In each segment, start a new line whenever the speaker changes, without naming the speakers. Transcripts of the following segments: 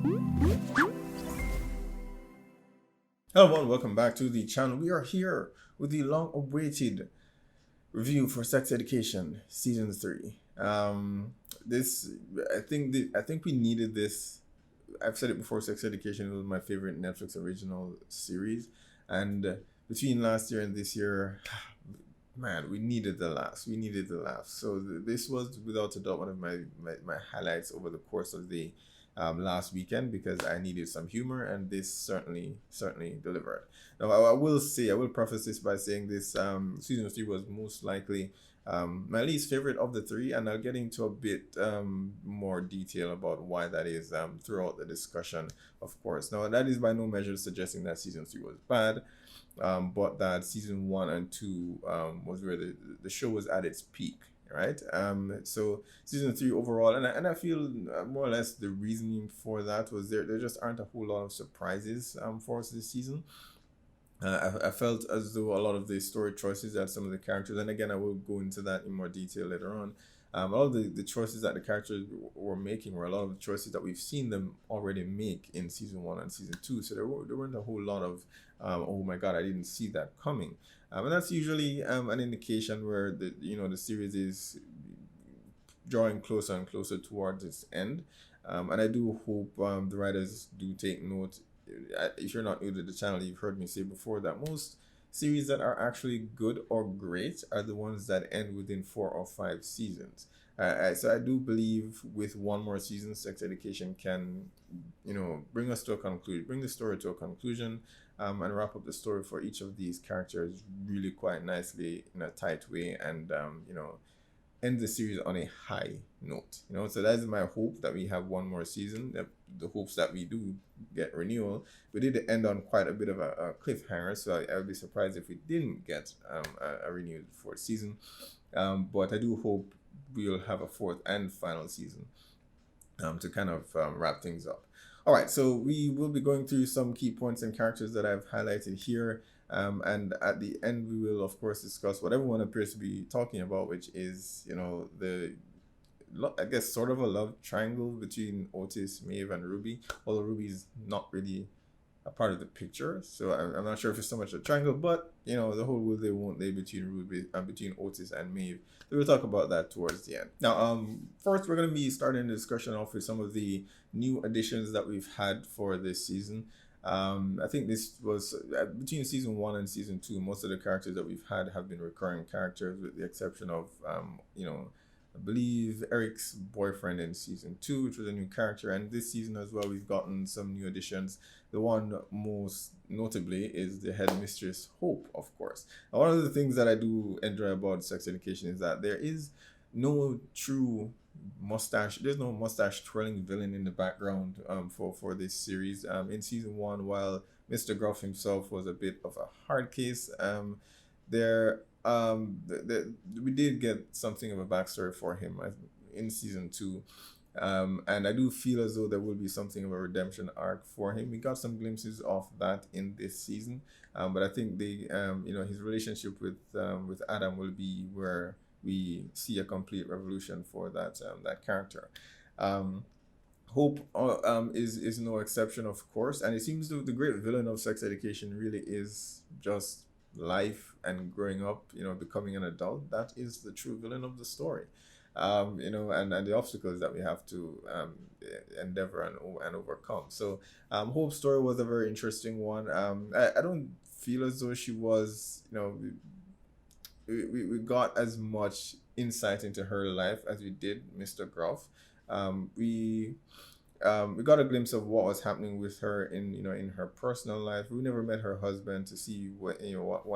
Hello everyone, welcome back to the channel. We are here with the long-awaited review for Sex Education Season 3. This, I think we needed this. I've said it before, Sex Education was my favorite Netflix original series. And between last year and this year, man, we needed the laughs. We needed the laughs. So this was without a doubt one of my highlights over the course of the last weekend, because I needed some humor, and this certainly delivered. Now I will preface this by saying this season 3 was most likely my least favorite of the three, and I'll get into a bit more detail about why that is throughout the discussion, of course. Now that is by no measure suggesting that season 3 was bad, but that season 1 and 2 was where the show was at its peak, right? So season 3 overall, and I feel more or less the reasoning for that was there just aren't a whole lot of surprises for us this season. I felt as though a lot of the story choices that some of the characters, and again I will go into that in more detail later on, a lot of the choices that the characters were making were a lot of the choices that we've seen them already make in season 1 and season 2. So there weren't a whole lot of oh my god, I didn't see that coming, and that's usually an indication where the series is drawing closer and closer towards its end. And I do hope the writers do take note. If you're not new to the channel, you've heard me say before that most series that are actually good or great are the ones that end within 4 or 5 seasons. So I do believe with one more season, Sex Education can, bring us to a conclusion, bring the story to a conclusion, and wrap up the story for each of these characters really quite nicely in a tight way, and end the series on a high note. So that is my hope, that we have one more season. The hopes that we do get renewal. We did end on quite a bit of a cliffhanger, so I would be surprised if we didn't get a renewed 4th season. But I do hope we'll have a 4th and final season to kind of wrap things up. All right, so we will be going through some key points and characters that I've highlighted here. And at the end, we will, of course, discuss what everyone appears to be talking about, which is, I guess, sort of a love triangle between Otis, Maeve, and Ruby. Although Ruby's not really a part of the picture, so I'm not sure if it's so much a triangle, but the whole will they won't they between Ruby and between Otis and Maeve. So we'll talk about that towards the end. Now, first we're going to be starting the discussion off with some of the new additions that we've had for this season. I think this was between season 1 and season 2. Most of the characters that we've had have been recurring characters, with the exception of I believe Eric's boyfriend in season 2, which was a new character, and this season as well we've gotten some new additions. The one most notably is the headmistress Hope, of course. Now, one of the things that I do enjoy about Sex Education is that there is no true there's no mustache twirling villain in the background for this series. In season 1, while Mr. Gruff himself was a bit of a hard case, there we did get something of a backstory for him in season 2. And I do feel as though there will be something of a redemption arc for him. We got some glimpses of that in this season, but I think his relationship with Adam will be where we see a complete revolution for that character. Hope is no exception, of course, and it seems the great villain of Sex Education really is just life and growing up, becoming an adult. That is the true villain of the story. And the obstacles that we have to endeavor and overcome. So Hope's story was a very interesting one. I don't feel as though she was, we got as much insight into her life as we did Mr. Gruff. We got a glimpse of what was happening with her in her personal life. We never met her husband to see what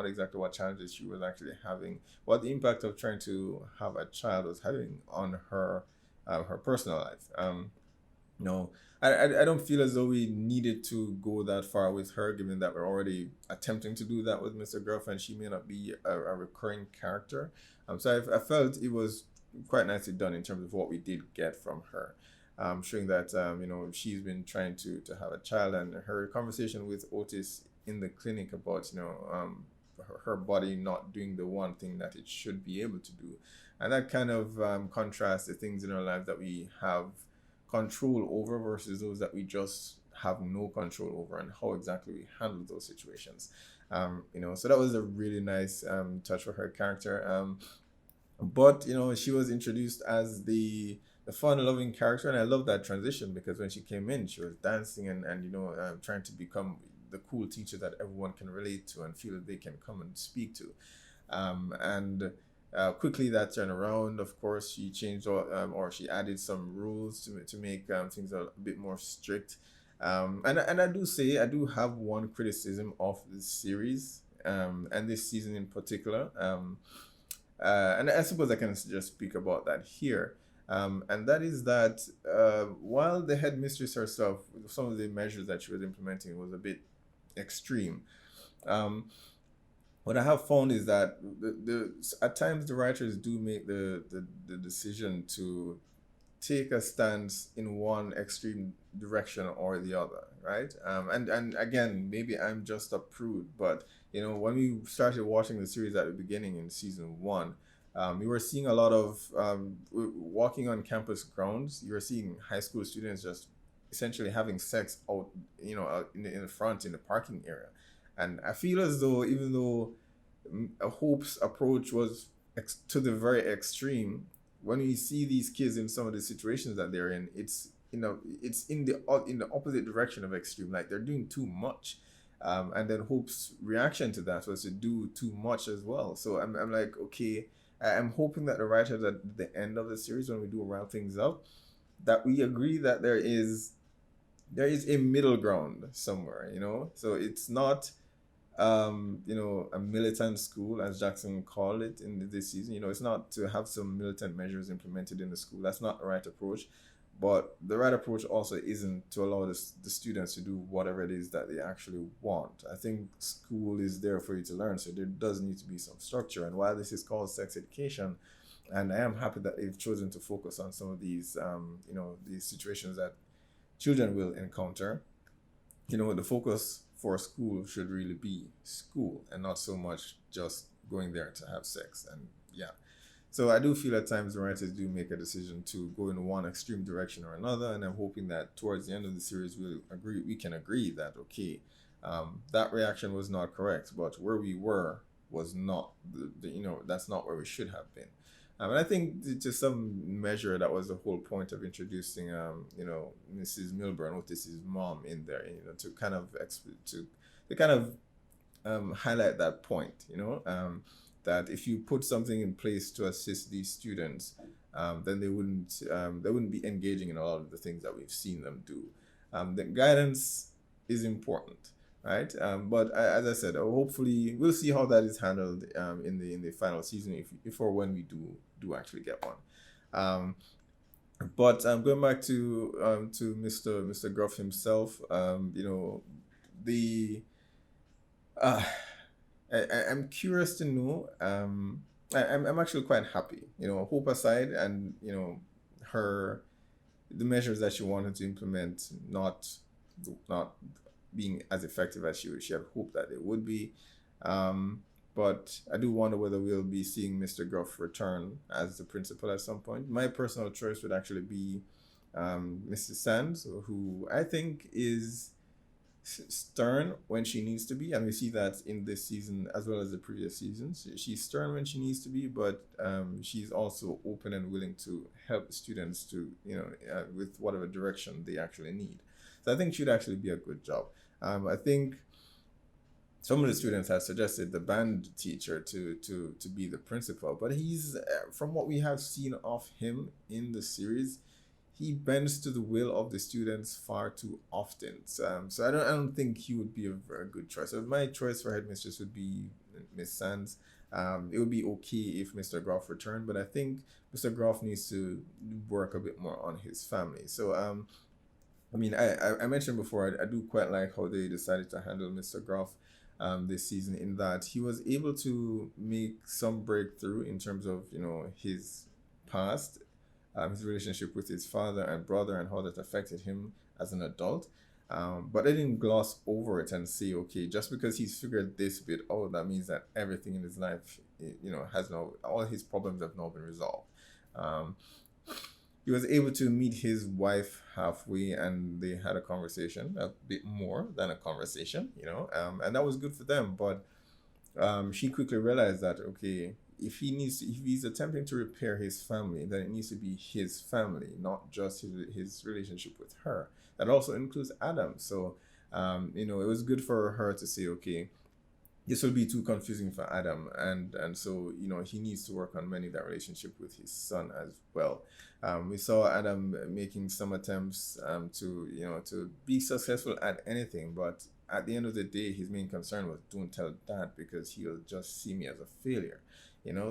exactly what challenges she was actually having, what the impact of trying to have a child was having on her personal life. I don't feel as though we needed to go that far with her, given that we're already attempting to do that with Mr. Gruff, and she may not be a recurring character. So I felt it was quite nicely done in terms of what we did get from her. Showing that she's been trying to have a child, and her conversation with Otis in the clinic about her body not doing the one thing that it should be able to do, and that kind of contrasts the things in our life that we have control over versus those that we just have no control over, and how exactly we handle those situations. So that was a really nice touch for her character. But she was introduced as the fun-loving character, and I love that transition because when she came in, she was dancing and trying to become the cool teacher that everyone can relate to and feel that they can come and speak to. And quickly that turned around. Of course, she changed or she added some rules to make things a bit more strict. And I do have one criticism of this series and this season in particular. And I suppose I can just speak about that here. And that is that while the headmistress herself, some of the measures that she was implementing was a bit extreme. What I have found is that at times the writers do make the decision to take a stance in one extreme direction or the other, right? And again, maybe I'm just a prude, but when we started watching the series at the beginning in season one, we were seeing a lot of walking on campus grounds. You were seeing high school students just essentially having sex out, out in the front in the parking area, and I feel as though even though Hope's approach was to the very extreme, when we see these kids in some of the situations that they're in, it's it's in the opposite direction of extreme. Like they're doing too much, and then Hope's reaction to that was to do too much as well. So I'm like, okay, I'm hoping that the writers at the end of the series, when we do round things up, that we agree that there is a middle ground somewhere. So it's not a militant school, as Jackson called it in this season. It's not to have some militant measures implemented in the school. That's not the right approach. But the right approach also isn't to allow the students to do whatever it is that they actually want. I think school is there for you to learn, so there does need to be some structure. And while this is called sex education, and I am happy that they've chosen to focus on some of these, these situations that children will encounter, the focus for school should really be school and not so much just going there to have sex. And yeah, so I do feel at times the writers do make a decision to go in one extreme direction or another, and I'm hoping that towards the end of the series we can agree that okay, that reaction was not correct, but where we were was not that's not where we should have been. And I think to some measure that was the whole point of introducing Mrs. Milburn, Otis's mom, in there, to kind of highlight that point, that if you put something in place to assist these students, then they wouldn't be engaging in a lot of the things that we've seen them do. The guidance is important, right? But as I said, hopefully we'll see how that is handled in the final season, if or when we do actually get one. But going back to Mr. Gruff himself, I'm curious to know. I'm actually quite happy. Hope aside, and the measures that she wanted to implement not being as effective as she had hoped that it would be. But I do wonder whether we'll be seeing Mr. Gruff return as the principal at some point. My personal choice would actually be Mrs. Sands, who I think is stern when she needs to be, and we see that in this season as well as the previous seasons. She's stern when she needs to be, but she's also open and willing to help the students to with whatever direction they actually need. So I think she'd actually be a good job. I think some of the students have suggested the band teacher to be the principal, but he's from what we have seen of him in the series, he bends to the will of the students far too often. So I don't think he would be a very good choice. So my choice for headmistress would be Miss Sands. It would be okay if Mr. Groff returned, but I think Mr. Groff needs to work a bit more on his family. So I mentioned before, I do quite like how they decided to handle Mr. Groff this season, in that he was able to make some breakthrough in terms of his past, his relationship with his father and brother, and how that affected him as an adult. But I didn't gloss over it and say, okay, just because he's figured this bit out, that means that everything in his life, has now, all his problems have now been resolved. he was able to meet his wife halfway, and they had a conversation, a bit more than a conversation, and that was good for them. But she quickly realized that, okay, if he's attempting to repair his family, then it needs to be his family, not just his relationship with her. That also includes Adam. So it was good for her to say, okay, this will be too confusing for Adam, and so he needs to work on mending that relationship with his son as well. We saw Adam making some attempts to be successful at anything, but at the end of the day, his main concern was, don't tell Dad because he'll just see me as a failure.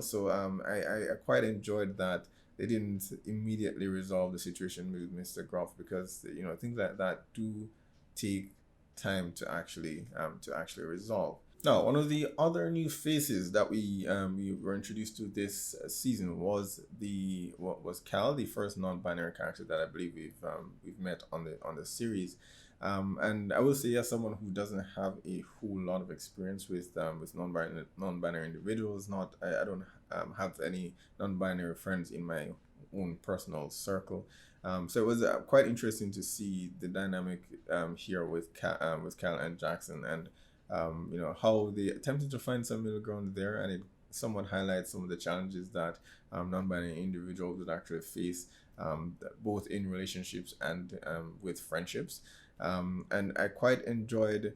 So I quite enjoyed that they didn't immediately resolve the situation with Mr. Groff, because things like that do take time to actually resolve. Now, one of the other new faces that we were introduced to this season was Cal, the first non-binary character that I believe we've met on the series. And I will say, as someone who doesn't have a whole lot of experience with non-binary individuals, I don't have any non-binary friends in my own personal circle. So it was quite interesting to see the dynamic here with Cal and Jackson, and how they attempted to find some middle ground there, and it somewhat highlights some of the challenges that non-binary individuals would actually face, both in relationships and with friendships. And I quite enjoyed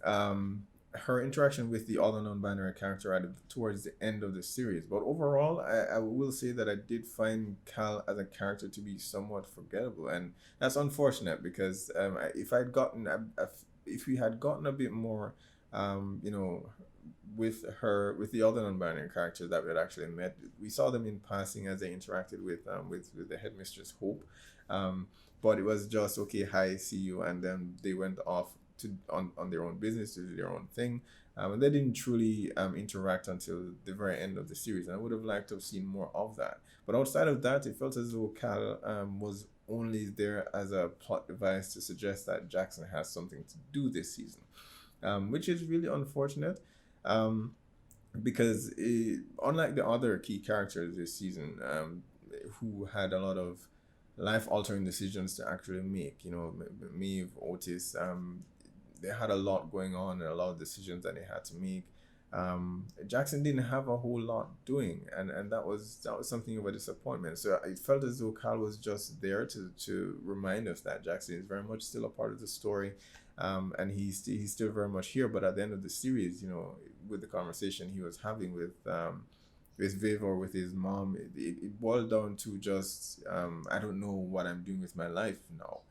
her interaction with the other non-binary character towards the end of the series. But overall, I will say that I did find Cal as a character to be somewhat forgettable, and that's unfortunate, because if we had gotten a bit more, with the other non-binary characters that we had actually met, we saw them in passing as they interacted with the headmistress Hope, but it was just, okay, hi, see you, and then they went off on their own business to do their own thing, and they didn't truly interact until the very end of the series. And I would have liked to have seen more of that. But outside of that, it felt as though Cal was only there as a plot device to suggest that Jackson has something to do this season, which is really unfortunate, because unlike the other key characters this season, who had a lot of life-altering decisions to actually make, Maeve, Otis, they had a lot going on and a lot of decisions that they had to make. Jackson didn't have a whole lot doing, and that was something of a disappointment. So it felt as though Cal was just there to remind us that Jackson is very much still a part of the story, and he's still very much here. But at the end of the series, with the conversation he was having with Viv or with his mom, it boiled down to just, I don't know what I'm doing with my life now,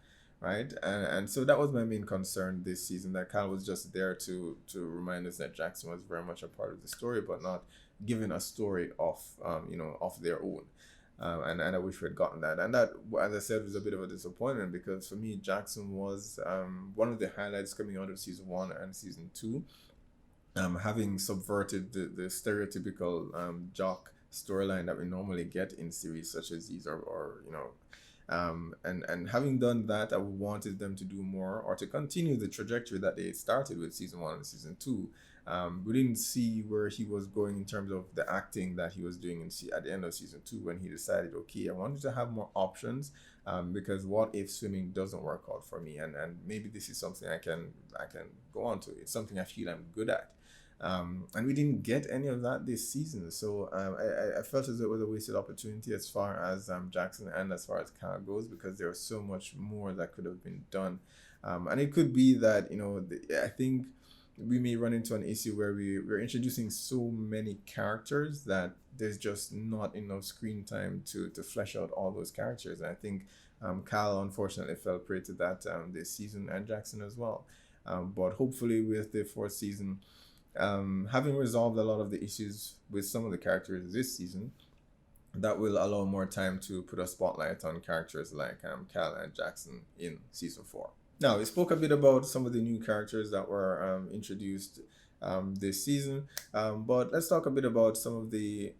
right? And so that was my main concern this season, that Cal was just there to remind us that Jackson was very much a part of the story, but not given a story of their own. And I wish we had gotten that. And that, as I said, was a bit of a disappointment, because for me, Jackson was one of the highlights coming out of season 1 and season 2. Having subverted the stereotypical jock storyline that we normally get in series such as these, and having done that, I wanted them to do more, or to continue the trajectory that they started with season 1 and season 2. We didn't see where he was going in terms of the acting that he was doing at the end of season 2, when he decided, okay, I wanted to have more options, because what if swimming doesn't work out for me, and maybe this is something I can go on to. It's something I feel I'm good at. And we didn't get any of that this season, so I felt as though it was a wasted opportunity as far as Jackson and as far as Cal goes, because there was so much more that could have been done, and it could be that I think we may run into an issue where we're introducing so many characters that there's just not enough screen time to flesh out all those characters. And I think Cal unfortunately fell prey to that this season, and Jackson as well, but hopefully with the 4th season, having resolved a lot of the issues with some of the characters this season, that will allow more time to put a spotlight on characters like Cal and Jackson in season 4. Now, we spoke a bit about some of the new characters that were introduced this season, but let's talk a bit about some of the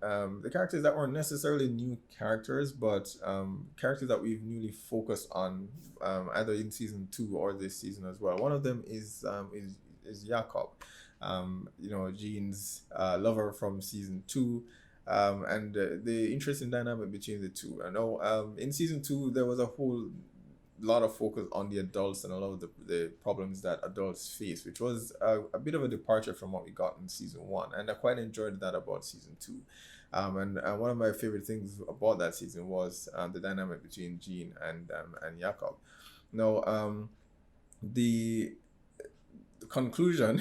characters that weren't necessarily new characters, but characters that we've newly focused on, either in season 2 or this season as well. One of them is Jakob. Jean's lover from season 2, and the interesting dynamic between the two. I know in season two there was a whole lot of focus on the adults and a lot of the problems that adults face, which was a bit of a departure from what we got in season one. And I quite enjoyed that about season two. And one of my favorite things about that season was the dynamic between Jean and Jakob. Now, the conclusion,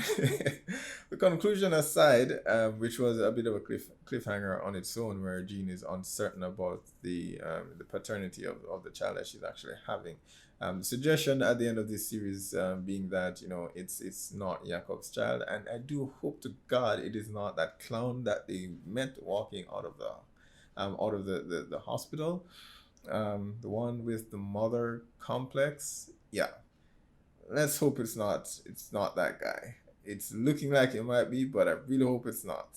the conclusion aside, which was a bit of a cliffhanger on its own, where Jean is uncertain about the paternity of the child that she's actually having. The suggestion at the end of this series being that it's not Jacob's child, and I do hope to God it is not that clown that they met walking out of the hospital, the one with the mother complex. Yeah, let's hope it's not that guy. It's looking like it might be, but I really hope it's not.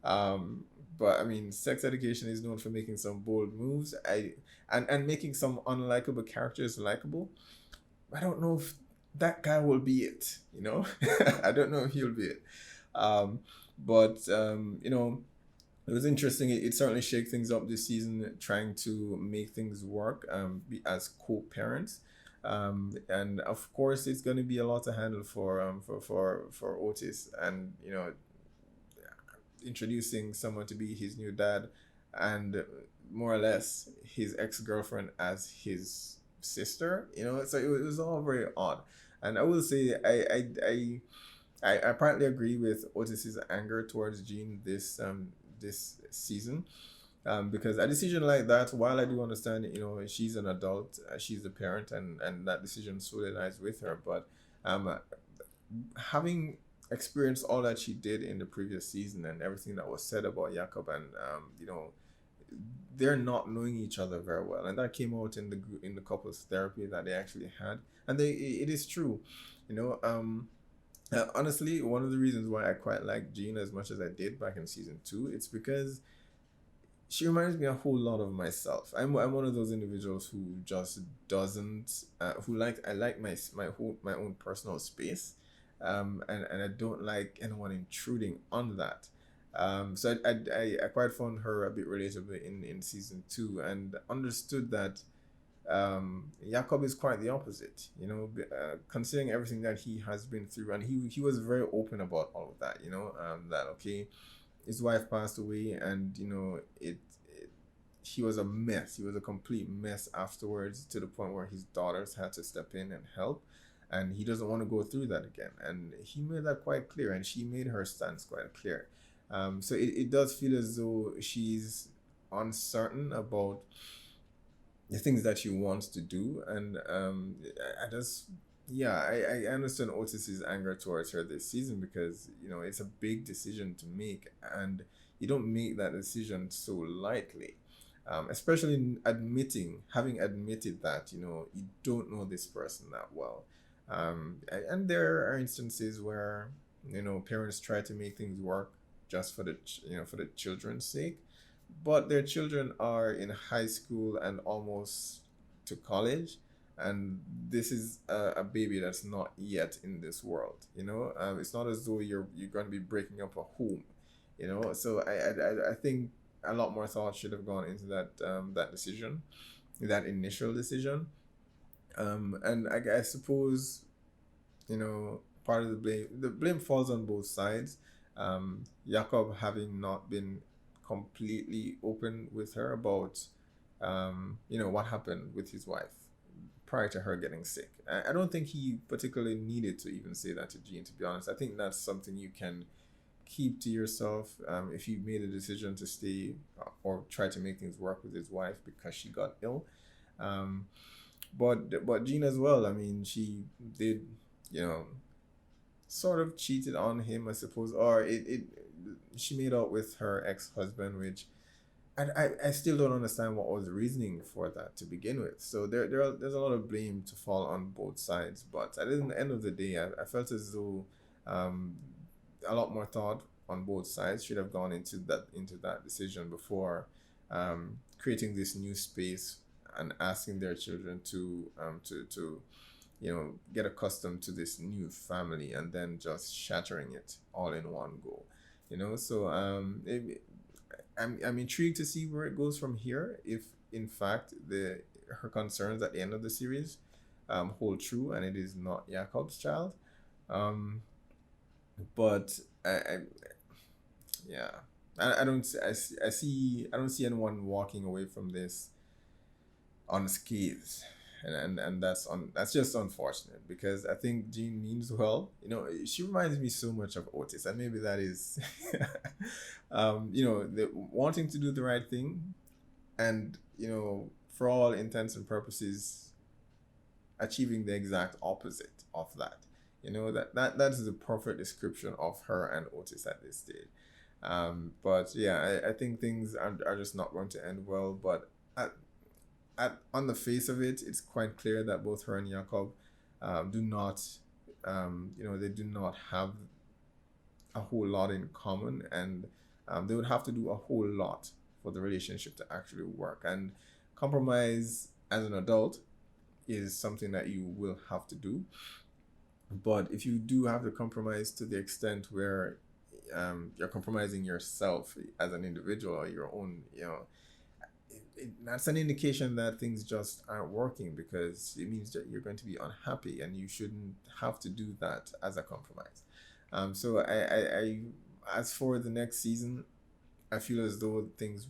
Um, but I mean, sex education is known for making some bold moves. And making some unlikable characters likable. I don't know if that guy will be it. I don't know if he'll be it. Um, but it was interesting. It certainly shake things up this season, trying to make things work as co-parents. And of course, it's going to be a lot to handle for Otis, and introducing someone to be his new dad, and more or less his ex-girlfriend as his sister. So it was all very odd. And I will say, I partly agree with Otis's anger towards Jean this season, because a decision like that, while I do understand, she's an adult, she's the parent, and that decision solely lies with her. But having experienced all that she did in the previous season and everything that was said about Jakob, and they're not knowing each other very well, and that came out in the couples therapy that they actually had, and it is true, you know. Honestly, one of the reasons why I quite like Jean as much as I did back in season two, it's because she reminds me a whole lot of myself. I'm one of those individuals who just doesn't I like my own personal space, and I don't like anyone intruding on that. So I quite found her a bit relatable in season two, and understood that Jakob is quite the opposite. Considering everything that he has been through, and he was very open about all of that. That okay, his wife passed away, and he was a mess. He was a complete mess afterwards, to the point where his daughters had to step in and help, and he doesn't want to go through that again. And he made that quite clear, and she made her stance quite clear. So it does feel as though she's uncertain about the things that she wants to do, and I just yeah, I understand Otis's anger towards her this season, because it's a big decision to make, and you don't make that decision so lightly, especially having admitted that you don't know this person that well. And there are instances where parents try to make things work just for the children's sake, but their children are in high school and almost to college, and this is a baby that's not yet in this world. It's not as though you're going to be breaking up a home. So I think a lot more thought should have gone into that decision, that initial decision. And I suppose part of the blame falls on both sides. Jakob having not been completely open with her about what happened with his wife prior to her getting sick. I don't think he particularly needed to even say that to Jean, to be honest. I think that's something you can keep to yourself, if you made a decision to stay, or try to make things work with his wife because she got ill. But Jean as well, I mean, she did sort of cheated on him, I suppose, or she made out with her ex-husband, which I still don't understand what was the reasoning for that to begin with. So there's a lot of blame to fall on both sides, but at the end of the day, I felt as though a lot more thought on both sides should have gone into that decision before creating this new space and asking their children to get accustomed to this new family, and then just shattering it all in one go. So I'm intrigued to see where it goes from here. If in fact the her concerns at the end of the series hold true, and it is not Jacob's child. Um, but I yeah, I don't I don't see anyone walking away from this unscathed. And that's just unfortunate because I think Jean means well. You know, she reminds me so much of Otis, and maybe that is, you know, the wanting to do the right thing, and you know, for all intents and purposes, achieving the exact opposite of that. You know, that is the perfect description of her and Otis at this stage. But yeah, I think things are just not going to end well. But on the face of it, it's quite clear that both her and Jakob do not, you know, they do not have a whole lot in common, and they would have to do a whole lot for the relationship to actually work. And compromise as an adult is something that you will have to do. But if you do have to compromise to the extent where you're compromising yourself as an individual or your own, you know, that's an indication that things just aren't working, because it means that you're going to be unhappy, and you shouldn't have to do that as a compromise. So as for the next season, I feel as though things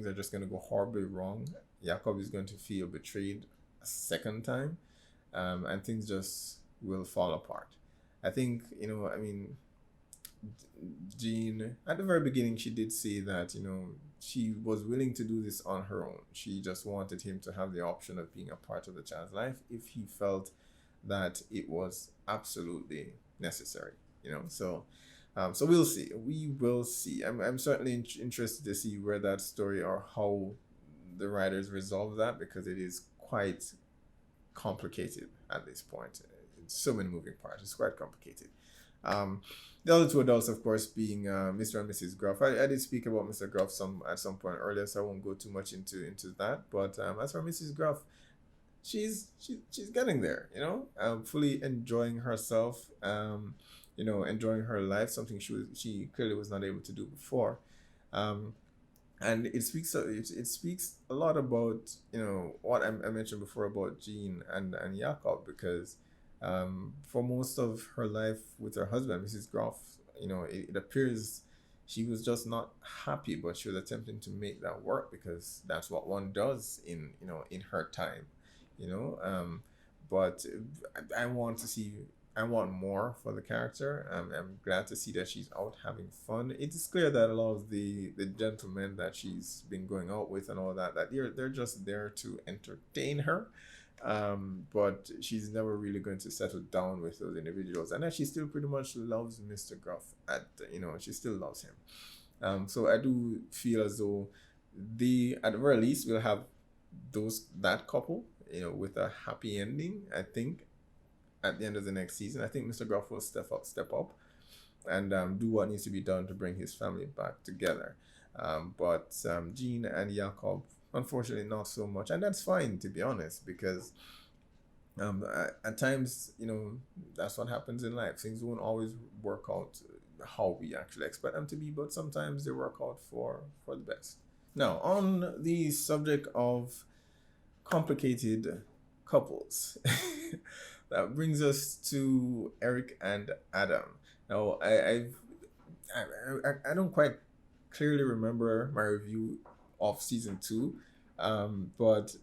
are just going to go horribly wrong. Jakob is going to feel betrayed a second time, and things just will fall apart. I think, you know, I mean, Jean, at the very beginning, she did say that, you know, she was willing to do this on her own. She just wanted him to have the option of being a part of the child's life if he felt that it was absolutely necessary, you know. So we'll see. We will see. I'm certainly interested to see where that story, or how the writers resolve that, because it is quite complicated at this point. It's so many moving parts. It's quite complicated. Um, the other two adults, of course, being Mr. and Mrs. Gruff. I did speak about Mr. Gruff at some point earlier, so I won't go too much into that. But as for Mrs. Gruff, she's getting there. You know, fully enjoying herself. You know, enjoying her life, something she clearly was not able to do before. Um, and it speaks a lot about, you know, what I mentioned before about Jean and Jakob, because for most of her life with her husband, Mrs. Groff, you know, it appears she was just not happy, but she was attempting to make that work, because that's what one does in, you know, in her time, you know. But I want to see. I want more for the character. I'm glad to see that she's out having fun. It is clear that a lot of the gentlemen that she's been going out with and all that, they're just there to entertain her. But she's never really going to settle down with those individuals, and that she still pretty much loves Mr. Gruff. You know, she still loves him. So I do feel as though at the very least, will have that couple, you know, with a happy ending. I think at the end of the next season, I think Mr. Gruff will step up, and do what needs to be done to bring his family back together. But Jean and Jakob, unfortunately, not so much, and that's fine, to be honest, because at times, you know, that's what happens in life. Things won't always work out how we actually expect them to be, but sometimes they work out for the best. Now, on the subject of complicated couples, that brings us to Eric and Adam. Now, I don't quite clearly remember my review of season 2, but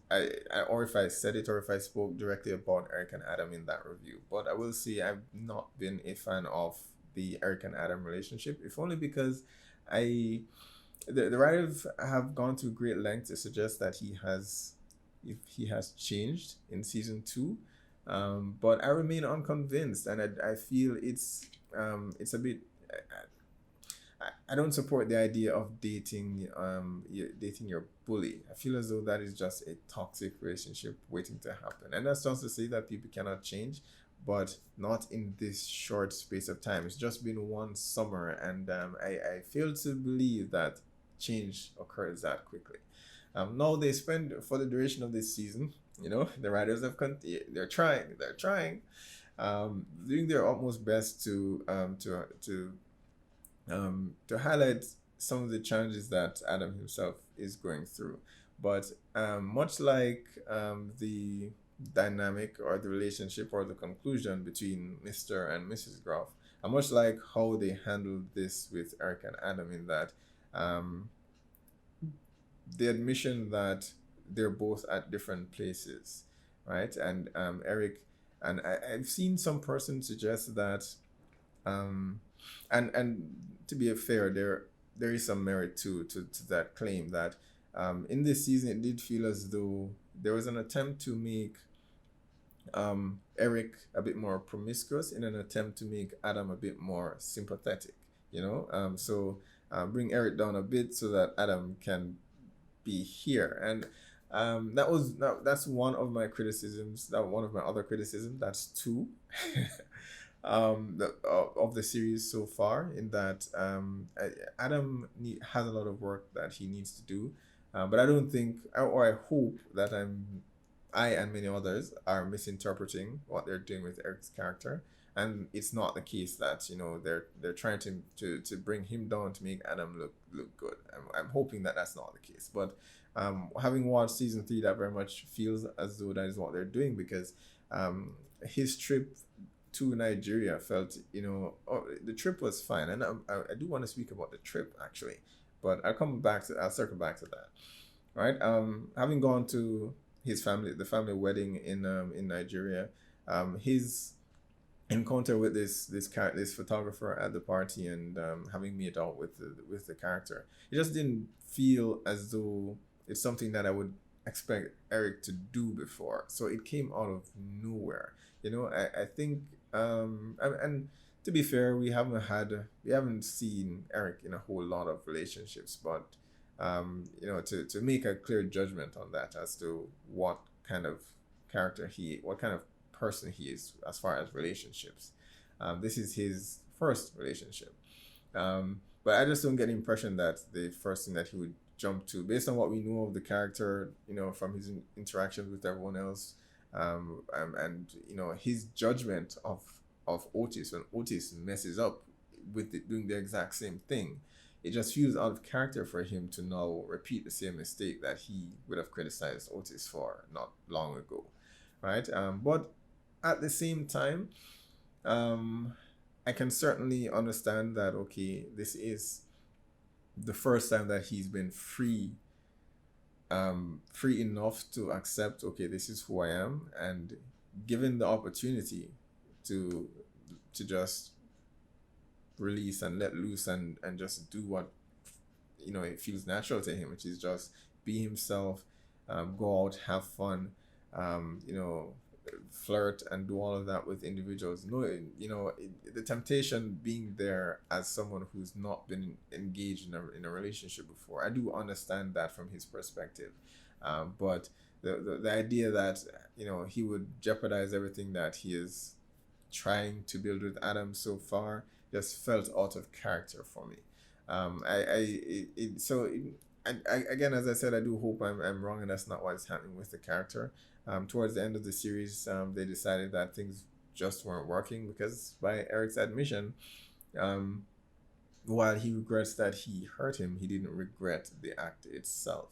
or if I said it, or if I spoke directly about Eric and Adam in that review. But I will say I've not been a fan of the Eric and Adam relationship, if only because the writers have gone to great lengths to suggest that he has changed in season 2. But I remain unconvinced, and I feel it's a bit. I don't support the idea of dating your bully. I feel as though that is just a toxic relationship waiting to happen, and that's not to say that people cannot change, but not in this short space of time. It's just been one summer, and I fail to believe that change occurs that quickly. Now they spend, for the duration of this season, you know, the writers they're trying, doing their utmost best to highlight some of the challenges that Adam himself is going through. But much like the dynamic or the relationship or the conclusion between Mr. and Mrs. Groff, and much like how they handled this with Eric and Adam, in that um, the admission that they're both at different places, right? And Eric, and I've seen some person suggest that, um, and to be fair, there is some merit to that claim that in this season it did feel as though there was an attempt to make Eric a bit more promiscuous in an attempt to make Adam a bit more sympathetic, you know? Bring Eric down a bit so that Adam can be here. And that's one of my criticisms, that one of my other criticisms, that's two. Of the series so far, in that Adam has a lot of work that he needs to do, but I don't think, or I hope that I and many others are misinterpreting what they're doing with Eric's character, and it's not the case that, you know, they're trying to bring him down to make Adam look good. I'm hoping that that's not the case, but having watched season 3, that very much feels as though that is what they're doing, because his trip to Nigeria felt, you know, the trip was fine, and I do want to speak about the trip actually, but I'll circle back to that. Right. Having gone to the family wedding in Nigeria, his encounter with this photographer at the party, and having made out with the character, it just didn't feel as though it's something that I would expect Eric to do before. So it came out of nowhere. You know, I think and to be fair, we haven't seen Eric in a whole lot of relationships, but you know, to make a clear judgment on that as to what kind of what kind of person he is as far as relationships. This is his first relationship. But I just don't get the impression that the first thing that he would jump to, based on what we know of the character, you know, from his interactions with everyone else, and you know, his judgment of Otis, when Otis messes up with doing the exact same thing, it just feels out of character for him to now repeat the same mistake that he would have criticized Otis for not long ago, right? But at the same time, I can certainly understand that, okay, this is the first time that he's been free enough to accept, okay, this is who I am, and given the opportunity to just release and let loose, and just do what, you know, it feels natural to him, which is just be himself, go out, have fun, you know, flirt and do all of that with individuals. No, you know, the temptation being there as someone who's not been engaged in a relationship before. I do understand that from his perspective, but the idea that, you know, he would jeopardize everything that he is trying to build with Adam so far just felt out of character for me. Again, as I said, I do hope I'm wrong and that's not what's happening with the character. Towards the end of the series, they decided that things just weren't working, because by Eric's admission, while he regrets that he hurt him, he didn't regret the act itself.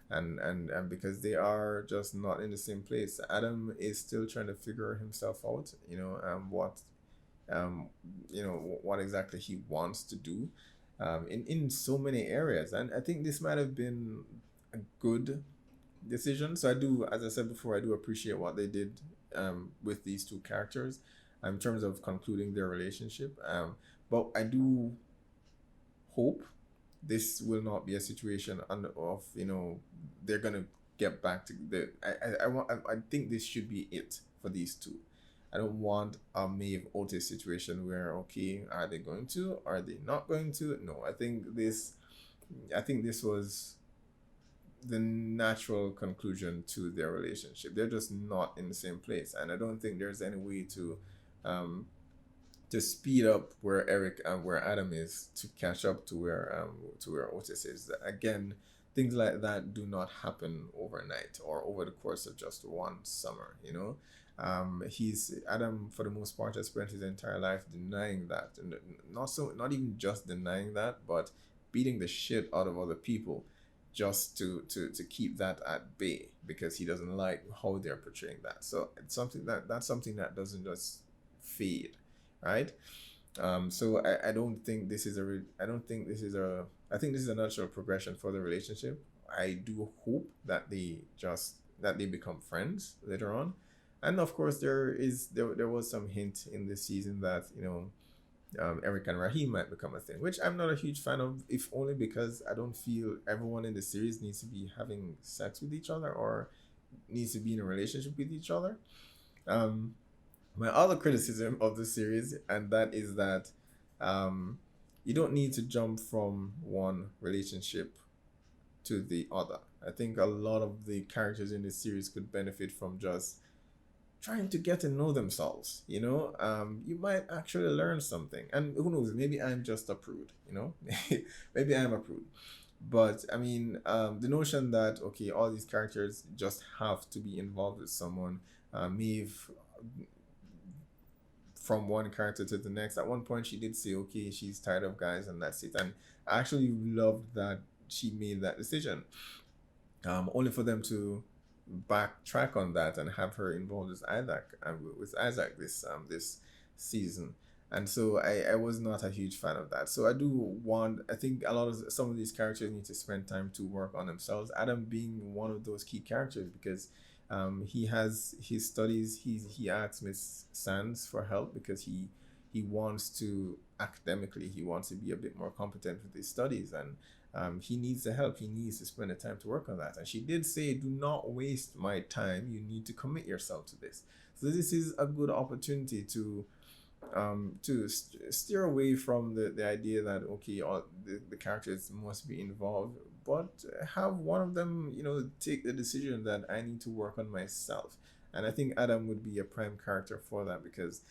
And because they are just not in the same place. Adam is still trying to figure himself out, you know, what exactly he wants to do, in so many areas. And I think this might have been a good decision. So I do, as I said before, I do appreciate what they did with these two characters in terms of concluding their relationship. But I do hope this will not be a situation of, you know, they're gonna get back to the. I think this should be it for these two. I don't want a Maeve Otis situation where, okay, are they going to? Are they not going to? No, I think this was the natural conclusion to their relationship. They're just not in the same place, and I don't think there's any way to speed up where Eric and where Adam is to catch up to where Otis is. Again, things like that do not happen overnight or over the course of just one summer. You know, Adam, for the most part, has spent his entire life denying that, and not even just denying that, but beating the shit out of other people just to keep that at bay because he doesn't like how they're portraying that. So it's something that's something that doesn't just fade, right? So I don't think this is I don't think this is a I think this is a natural progression for the relationship. I do hope that they become friends later on. And of course there was some hint in this season that, Eric and Raheem might become a thing, which I'm not a huge fan of, if only because I don't feel everyone in the series needs to be having sex with each other or needs to be in a relationship with each other. Um, my other criticism of the series, and that is that um, you don't need to jump from one relationship to the other. I think a lot of the characters in this series could benefit from just trying to get to know themselves. You might actually learn something, and who knows, maybe I'm just a prude. Maybe I'm a prude. But I mean, the notion that okay, all these characters just have to be involved with someone. Maeve, from one character to the next. At one point, she did say, okay, she's tired of guys, and that's it. And I actually loved that she made that decision. Only for them to backtrack on that and have her involved with Isaac this season. And so I was not a huge fan of that. So I think a lot of some of these characters need to spend time to work on themselves. Adam being one of those key characters because he has his studies. He asks Miss Sands for help because he wants to academically he wants to be a bit more competent with his studies, and he needs the help. He needs to spend the time to work on that. And she did say, "Do not waste my time. You need to commit yourself to this." So this is a good opportunity to steer away from the idea that okay, all the characters must be involved, but have one of them take the decision that I need to work on myself. And I think Adam would be a prime character for that because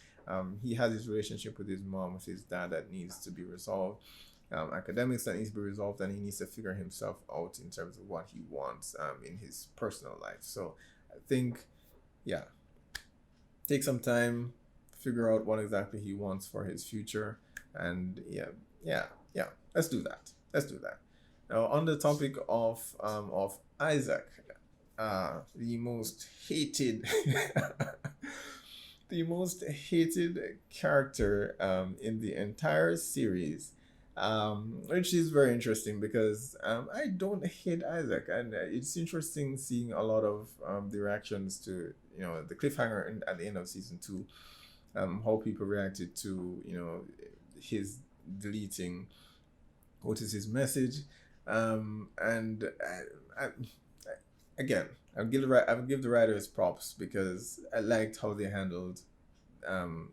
he has his relationship with his mom, with his dad, that needs to be resolved, academics that needs to be resolved, and he needs to figure himself out in terms of what he wants in his personal life. So I think, yeah, take some time, figure out what exactly he wants for his future, and yeah, let's do that. Now, on the topic of Isaac, the most hated the most hated character in the entire series, which is very interesting because I don't hate Isaac, and it's interesting seeing a lot of the reactions to the cliffhanger at the end of season 2, how people reacted to his deleting Otis's message, and again, I would give the writers props because I liked how they handled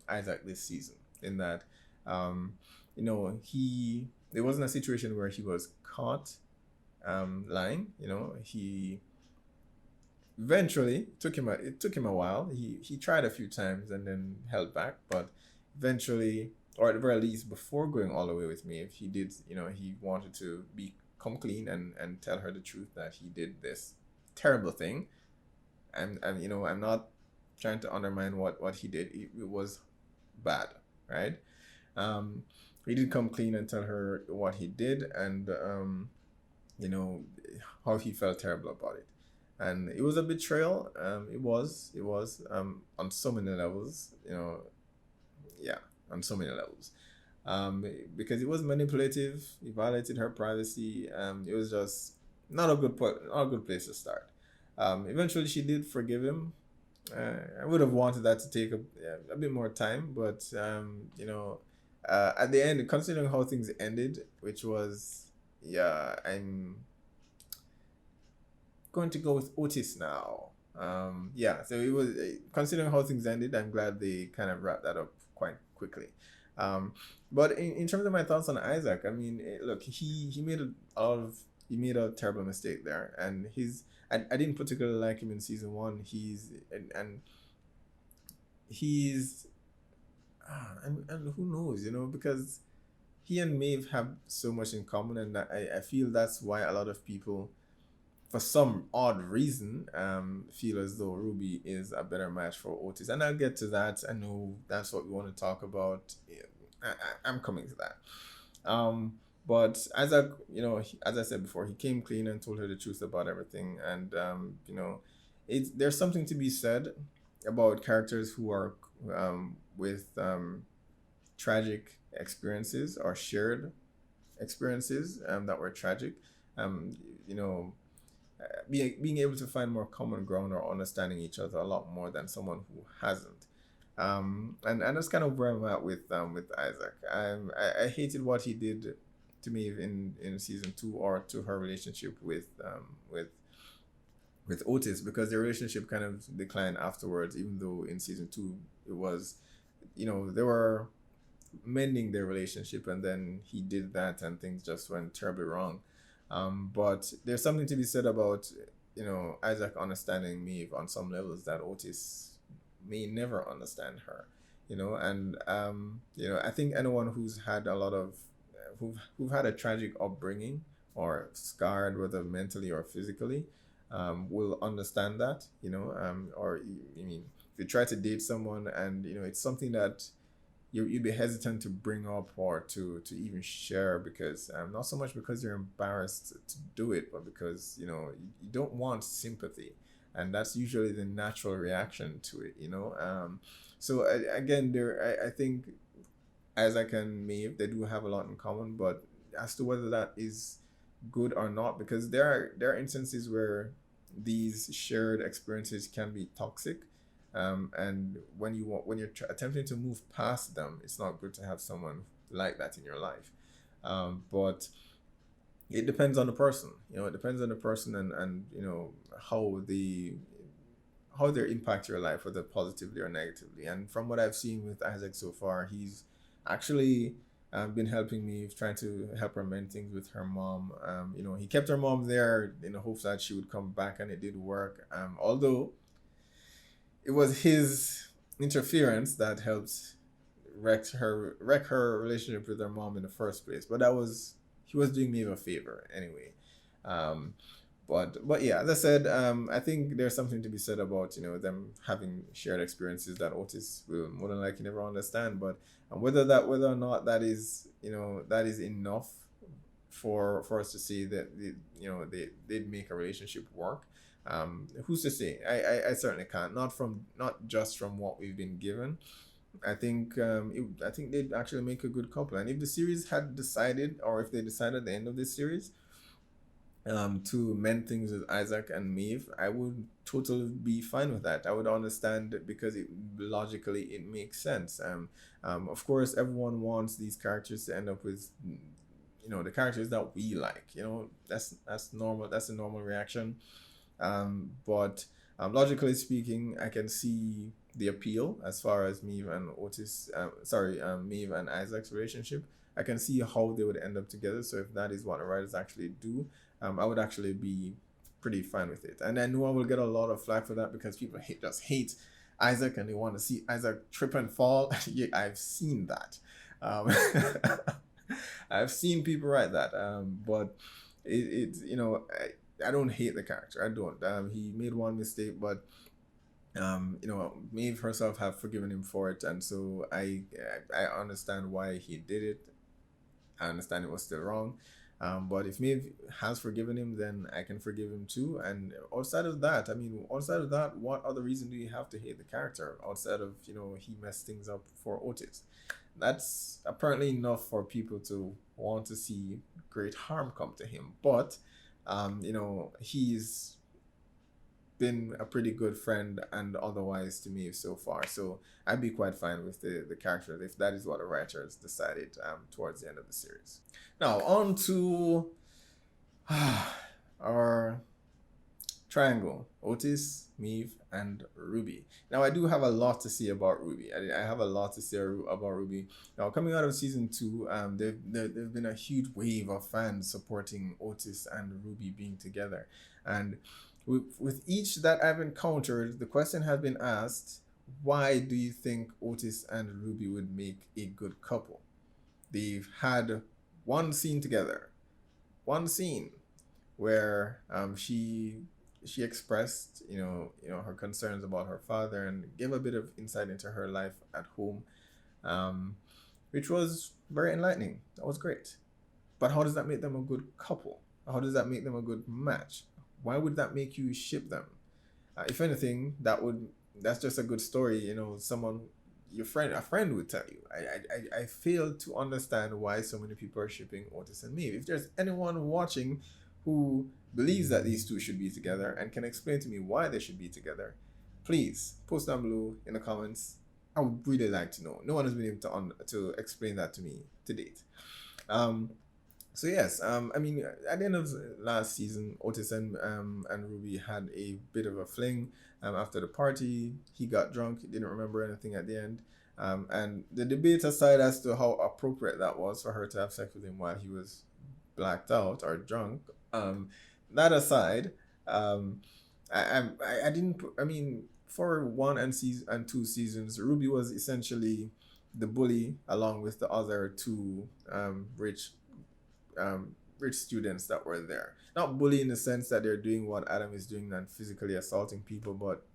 Isaac this season. In that, he there wasn't a situation where he was caught lying. He eventually it took him a while. He tried a few times and then held back, but eventually, or at the very least, before going all the way with me, if he did, he wanted to come clean and tell her the truth that he did this terrible thing. And I'm not trying to undermine what he did. It was bad, right? He did come clean and tell her what he did, and how he felt terrible about it. And it was a betrayal. It was on so many levels. Yeah, on so many levels. Because it was manipulative. He violated her privacy. It was just not a good place to start. Eventually, she did forgive him. I would have wanted that to take a bit more time, but at the end, considering how things ended, which was, yeah, I'm going to go with Otis now. Yeah, so it was, considering how things ended, I'm glad they kind of wrapped that up quite quickly. But in terms of my thoughts on Isaac, I mean, look, he made a terrible mistake there, and I didn't particularly like him in season 1. And who knows, because he and Maeve have so much in common, and I feel that's why a lot of people, for some odd reason, feel as though Ruby is a better match for Otis. And I'll get to that. I know that's what we want to talk about. I'm coming to that. But Isaac, as I said before, he came clean and told her the truth about everything. And there's something to be said about characters who are with tragic experiences or shared experiences that were tragic. Um, you know, being able to find more common ground or understanding each other a lot more than someone who hasn't. And that's kind of where I'm at with Isaac. I hated what he did to me in season two, or to her relationship with Otis, because their relationship kind of declined afterwards. Even though in season two it was, they were mending their relationship, and then he did that and things just went terribly wrong. But there's something to be said about Isaac understanding Maeve on some levels that Otis may never understand her. And I think anyone who's had a lot of who've had a tragic upbringing or scarred, whether mentally or physically, will understand that. Or I mean, if you try to date someone and it's something that you'd be hesitant to bring up or to even share, because not so much because you're embarrassed to do it, but because you don't want sympathy, and that's usually the natural reaction to it. So again, I think Isaac and Maeve, they do have a lot in common, but as to whether that is good or not, because there are instances where these shared experiences can be toxic, and when you're attempting to move past them, it's not good to have someone like that in your life. But it depends on the person. It depends on the person, and how they impact your life, whether positively or negatively. And from what I've seen with Isaac so far, he's actually been helping me, trying to help her mend things with her mom. He kept her mom there in the hopes that she would come back, and it did work. Although it was his interference that helped wreck her relationship with her mom in the first place. But he was doing me a favor anyway. Um, but yeah, as I said, I think there's something to be said about them having shared experiences that Otis will more than likely never understand. But whether or not that is enough for us to say that they'd make a relationship work. Who's to say? I certainly can't. Not just from what we've been given. I think they'd actually make a good couple. And if the series had decided, or if they decided at the end of this series, to mend things with Isaac and Maeve, I would totally be fine with that. I would understand it because logically it makes sense. Of course, everyone wants these characters to end up with, the characters that we like. That's normal. That's a normal reaction. But logically speaking, I can see the appeal as far as Maeve and Otis. Maeve and Isaac's relationship. I can see how they would end up together. So if that is what the writers actually do, I would actually be pretty fine with it. And I know I will get a lot of flack for that, because people just hate Isaac and they want to see Isaac trip and fall. Yeah, I've seen that. Um, I've seen people write that. But I don't hate the character. I don't. He made one mistake, but Maeve herself have forgiven him for it, and so I understand why he did it. I understand it was still wrong. But if Maeve has forgiven him, then I can forgive him too. And outside of that, what other reason do you have to hate the character outside of, he messed things up for Otis? That's apparently enough for people to want to see great harm come to him. But, he's been a pretty good friend and otherwise to me so far. So I'd be quite fine with the character if that is what the writers decided towards the end of the series. Now on to our triangle: Otis, Maeve, and Ruby. Now I do have a lot to say about Ruby. I have a lot to say about Ruby. Now coming out of season 2, there've been a huge wave of fans supporting Otis and Ruby being together, and with each that I've encountered, the question has been asked: why do you think Otis and Ruby would make a good couple? They've had one scene together, one scene where she expressed her concerns about her father and gave a bit of insight into her life at home, which was very enlightening. That was great. But how does that make them a good couple? How does that make them a good match? Why would that make you ship them? If anything, that's just a good story. Someone, a friend would tell you. I fail to understand why so many people are shipping Otis and Maeve. If there's anyone watching who believes that these two should be together and can explain to me why they should be together, please post down below in the comments. I would really like to know. No one has been able to explain that to me to date. Um, so yes, I mean, at the end of last season, Otis and Ruby had a bit of a fling. After the party, he got drunk. He didn't remember anything at the end. And the debate aside as to how appropriate that was for her to have sex with him while he was blacked out or drunk. That aside, um, I didn't. I mean, for one and two seasons, Ruby was essentially the bully along with the other two rich students that were there. Not bully in the sense that they're doing what Adam is doing and physically assaulting people, but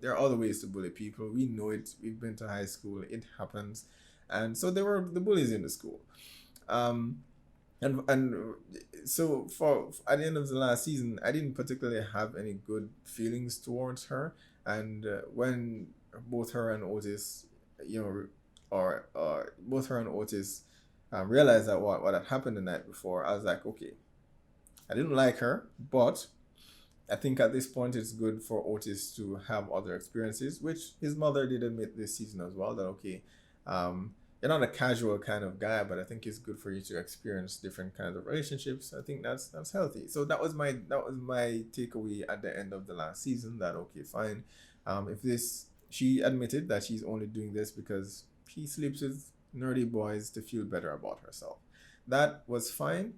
there are other ways to bully people. We know it. We've been to high school. It happens, and so they were the bullies in the school. Um, and so for at the end of the last season, I didn't particularly have any good feelings towards her. And when both her and Otis, or both her and Otis realized that what had happened the night before, I was like, okay, I didn't like her, but I think at this point it's good for Otis to have other experiences, which his mother did admit this season as well, that okay, you're not a casual kind of guy, but I think it's good for you to experience different kinds of relationships. I think that's healthy. So that was my takeaway at the end of the last season. That okay, fine. If this She admitted that she's only doing this because she sleeps with nerdy boys to feel better about herself. That was fine,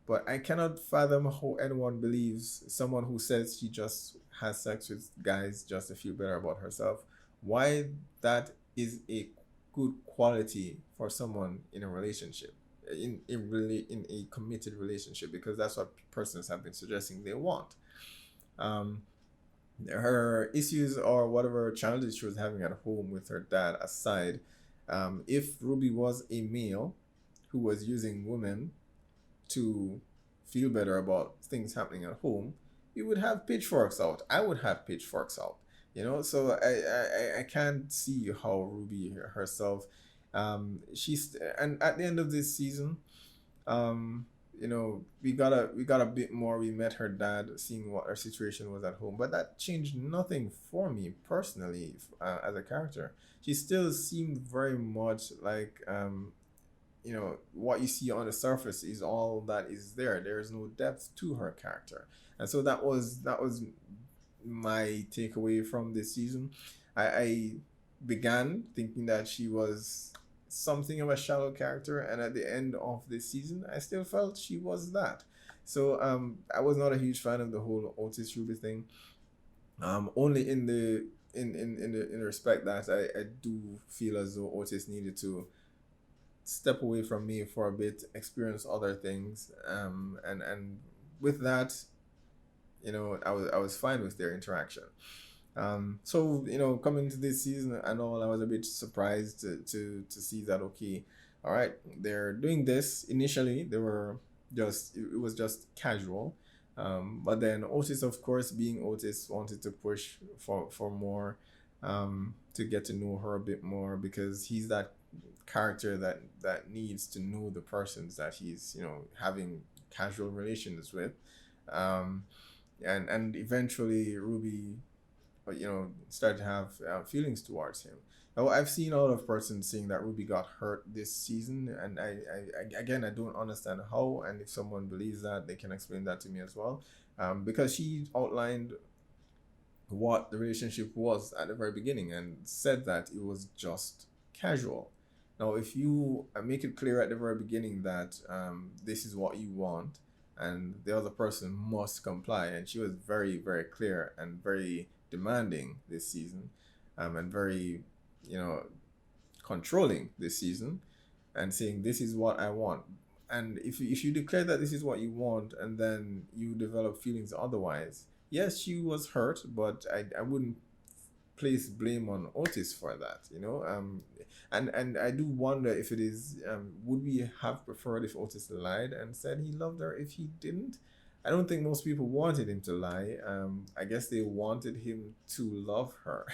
but I cannot fathom how anyone believes someone who says she just has sex with guys just to feel better about herself, why that is a good quality for someone in a relationship, in a committed relationship, because that's what persons have been suggesting they want. Um, her issues or whatever challenges she was having at home with her dad aside, if Ruby was a male who was using women to feel better about things happening at home, you would have pitchforks out. I would have pitchforks out. So I can't see how Ruby herself, she's and at the end of this season, we got a bit more. We met her dad, seeing what her situation was at home, but that changed nothing for me personally as a character. She still seemed very much like what you see on the surface is all that is there. There is no depth to her character, and so that was my takeaway from this season. I began thinking that she was something of a shallow character, and at the end of this season, I still felt she was that. So I was not a huge fan of the whole Otis Ruby thing. Only in the respect that I do feel as though Otis needed to step away from me for a bit, experience other things, and with that, I was fine with their interaction. So coming to this season and all, I was a bit surprised to see that okay, all right, they're doing this. Initially, they were just it was just casual, but then Otis, of course, being Otis, wanted to push for more, to get to know her a bit more, because he's that character that needs to know the persons that he's having casual relations with, um, and eventually Ruby started to have feelings towards him. Now, I've seen a lot of persons saying that Ruby got hurt this season, and I don't understand how. And if someone believes that, they can explain that to me as well, because she outlined what the relationship was at the very beginning and said that it was just casual. Now, if you make it clear at the very beginning that this is what you want and the other person must comply, and she was very, very clear and very demanding this season, and very, controlling this season, and saying this is what I want. And if you declare that this is what you want and then you develop feelings otherwise, yes, she was hurt, but I wouldn't place blame on Otis for that, you know. And I do wonder if it is, would we have preferred if Otis lied and said he loved her if he didn't? I don't think most people wanted him to lie. I guess they wanted him to love her,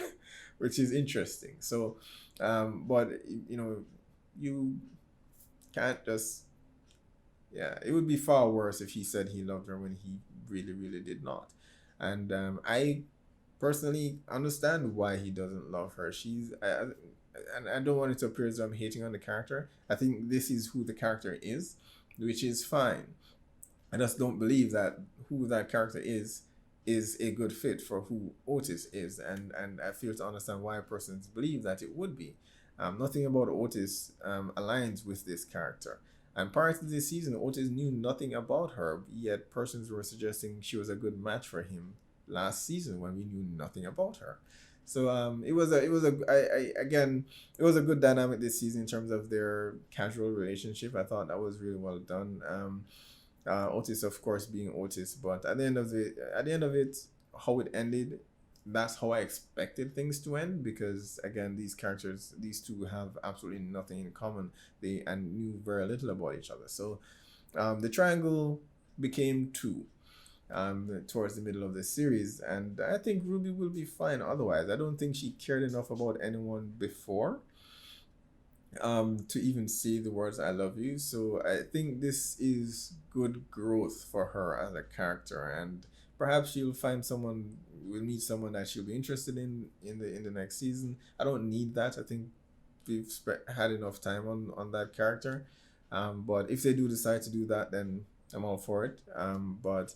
which is interesting. So, but you know, you can't just, yeah, it would be far worse if he said he loved her when he really, really did not. And I personally understand why he doesn't love her. And I don't want it to appear as though I'm hating on the character. I think this is who the character is, which is fine. I just don't believe that who that character is a good fit for who Otis is, and I feel to understand why persons believe that it would be. Nothing about Otis aligns with this character. And prior to this season, Otis knew nothing about her, yet persons were suggesting she was a good match for him last season when we knew nothing about her. So again, it was a good dynamic this season in terms of their casual relationship. I thought that was really well done. Otis, of course, being Otis, but at the end of it, how it ended, that's how I expected things to end, because again, these characters, these two have absolutely nothing in common. They and knew very little about each other. So the triangle became two towards the middle of the series, and I think Ruby will be fine otherwise. I don't think she cared enough about anyone before to even say the words "I love you." So I think this is good growth for her as a character, and perhaps she'll find someone, will meet someone that she'll be interested in the next season. I don't need that. I think we've had enough time on that character. But if they do decide to do that, then I'm all for it. But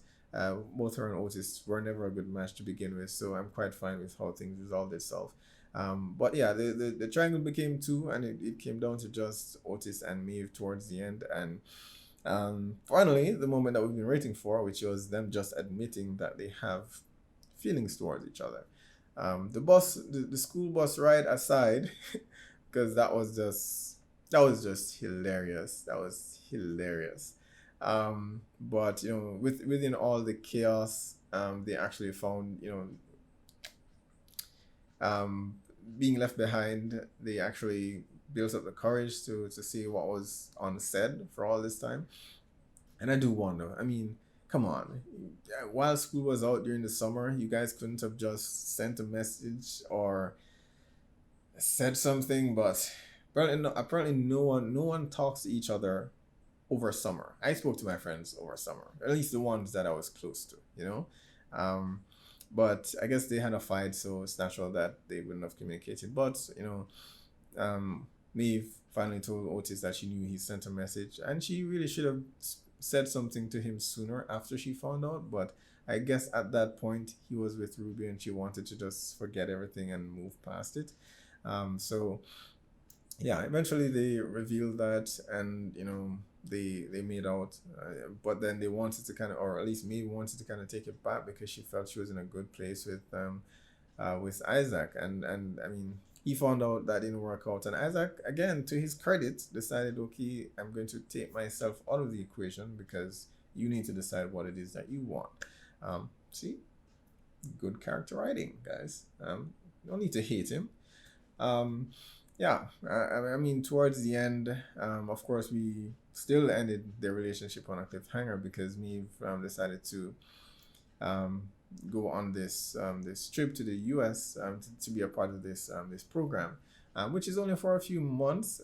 both her and Otis were never a good match to begin with, so I'm quite fine with how things resolved itself. But yeah, the triangle became two, and it came down to just Otis and Maeve towards the end. And finally, the moment that we've been waiting for, which was them just admitting that they have feelings towards each other. The school bus ride aside, because that was just hilarious. That was hilarious. But you know, within all the chaos, they actually found, you know, being left behind, they actually built up the courage to see what was unsaid for all this time. And I do wonder, I mean, come on. While school was out during the summer, you guys couldn't have just sent a message or said something, but apparently no one talks to each other over summer. I spoke to my friends over summer, at least the ones that I was close to, you know. But I guess they had a fight, so it's natural that they wouldn't have communicated. But you know, Maeve finally told Otis that she knew he sent a message, and she really should have said something to him sooner after she found out. But I guess at that point he was with Ruby, and she wanted to just forget everything and move past it. So yeah, eventually they revealed that, and you know, they made out, but then they wanted to kind of, or at least me wanted to kind of take it back because she felt she was in a good place with Isaac, and I mean, he found out that didn't work out, and Isaac, again, to his credit, decided, okay, I'm going to take myself out of the equation because you need to decide what it is that you want. See, good character writing, guys. No need to hate him. Yeah, I mean, towards the end, of course, we still ended their relationship on a cliffhanger because Maeve decided to go on this trip to the U.S. To be a part of this program, which is only for a few months.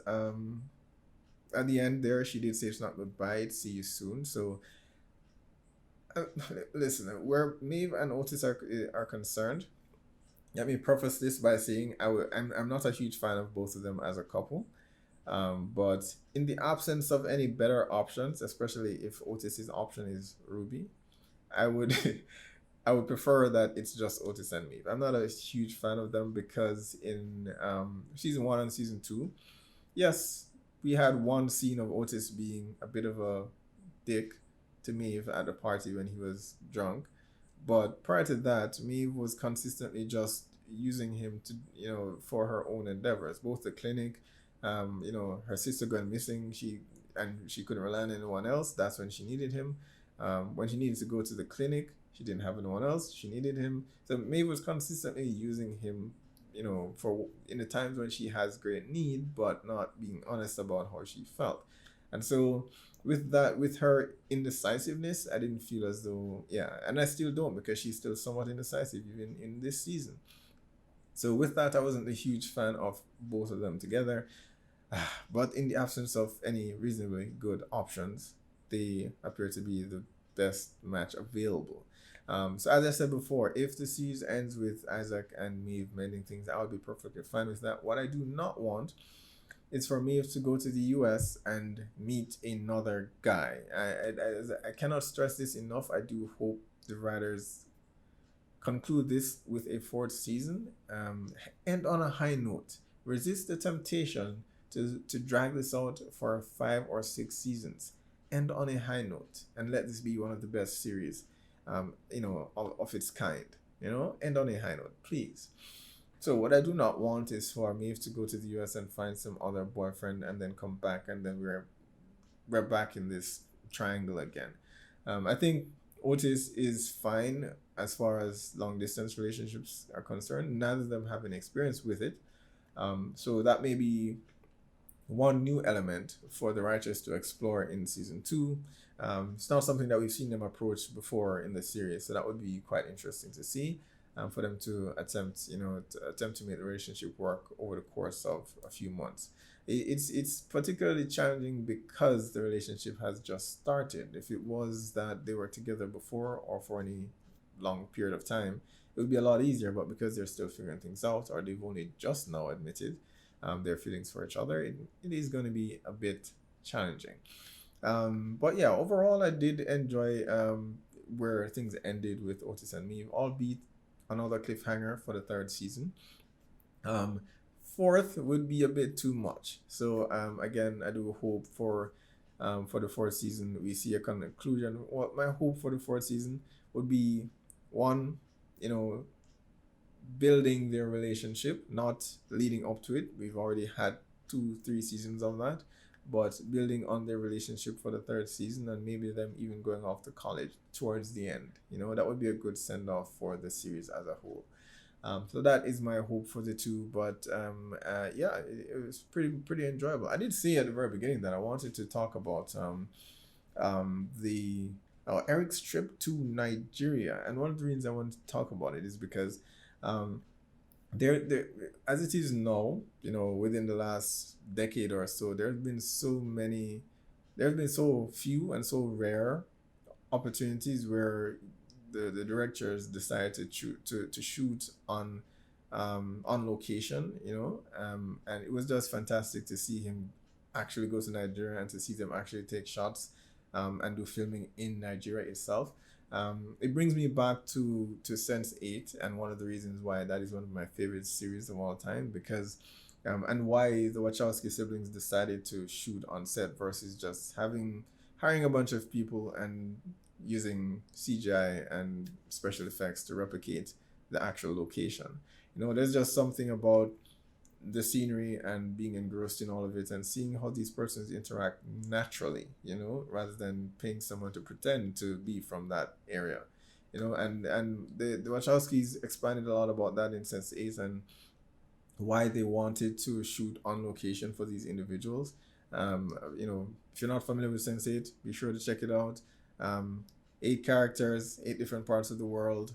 At the end there, she did say it's not goodbye, it's see you soon. So listen, where Maeve and Otis are concerned, let me preface this by saying I'm not a huge fan of both of them as a couple. But in the absence of any better options, especially if Otis's option is Ruby, I would I would prefer that it's just Otis and Maeve. I'm not a huge fan of them because in season 1 and season 2, yes, we had one scene of Otis being a bit of a dick to Maeve at the party when he was drunk. But prior to that, Maeve was consistently just using him to, you know, for her own endeavors, both the clinic, you know, her sister going missing, she couldn't rely on anyone else. That's when she needed him. When she needed to go to the clinic, she didn't have anyone else. She needed him. So Maeve was consistently using him for in the times when she has great need, but not being honest about how she felt. And so with that, with her indecisiveness, I didn't feel as though, yeah, and I still don't, because she's still somewhat indecisive even in this season. So with that, I wasn't a huge fan of both of them together. But in the absence of any reasonably good options, they appear to be the best match available. So as I said before, if the series ends with Isaac and Maeve mending things, I would be perfectly fine with that. What I do not want is for Maeve to go to the US and meet another guy. I cannot stress this enough. I do hope the writers conclude this with a fourth season, and on a high note. Resist the temptation to drag this out for 5 or 6 seasons. End on a high note, and let this be one of the best series, of its kind. End on a high note, please. So what I do not want is for Maeve to go to the US and find some other boyfriend and then come back, and then we're back in this triangle again. I think Otis is fine as far as long distance relationships are concerned. Neither of them have any experience with it. So that may be one new element for the writers to explore in season 2. It's not something that we've seen them approach before in the series, so that would be quite interesting to see. For them to attempt to make the relationship work over the course of a few months. It's particularly challenging because the relationship has just started. If it was that they were together before or for any long period of time, it would be a lot easier. But because they're still figuring things out, or they've only just now admitted their feelings for each other, it is going to be a bit challenging. But yeah, overall, I did enjoy where things ended with Otis and Maeve, albeit another cliffhanger for the third season. Fourth would be a bit too much. So again, I do hope for the fourth season we see a conclusion. What my hope for the fourth season would be, one, building their relationship, not leading up to it. We've already had 2-3 seasons of that, but building on their relationship for the third season, and maybe them even going off to college towards the end. That would be a good send off for the series as a whole. So that is my hope for the two. But yeah, it was pretty enjoyable. I did say at the very beginning that I wanted to talk about the Eric's trip to Nigeria, and one of the reasons I want to talk about it is because there as it is now, within the last decade or so, there have been so few and so rare opportunities where the directors decide to shoot on location, and it was just fantastic to see him actually go to Nigeria and to see them actually take shots and do filming in Nigeria itself. It brings me back to Sense8, and one of the reasons why that is one of my favorite series of all time, because and why the Wachowski siblings decided to shoot on set versus just hiring a bunch of people and using CGI and special effects to replicate the actual location. There's just something about the scenery and being engrossed in all of it and seeing how these persons interact naturally, rather than paying someone to pretend to be from that area. And the Wachowskis expanded a lot about that in Sense8 and why they wanted to shoot on location for these individuals. If you're not familiar with Sense8, be sure to check it out. 8 characters, 8 different parts of the world.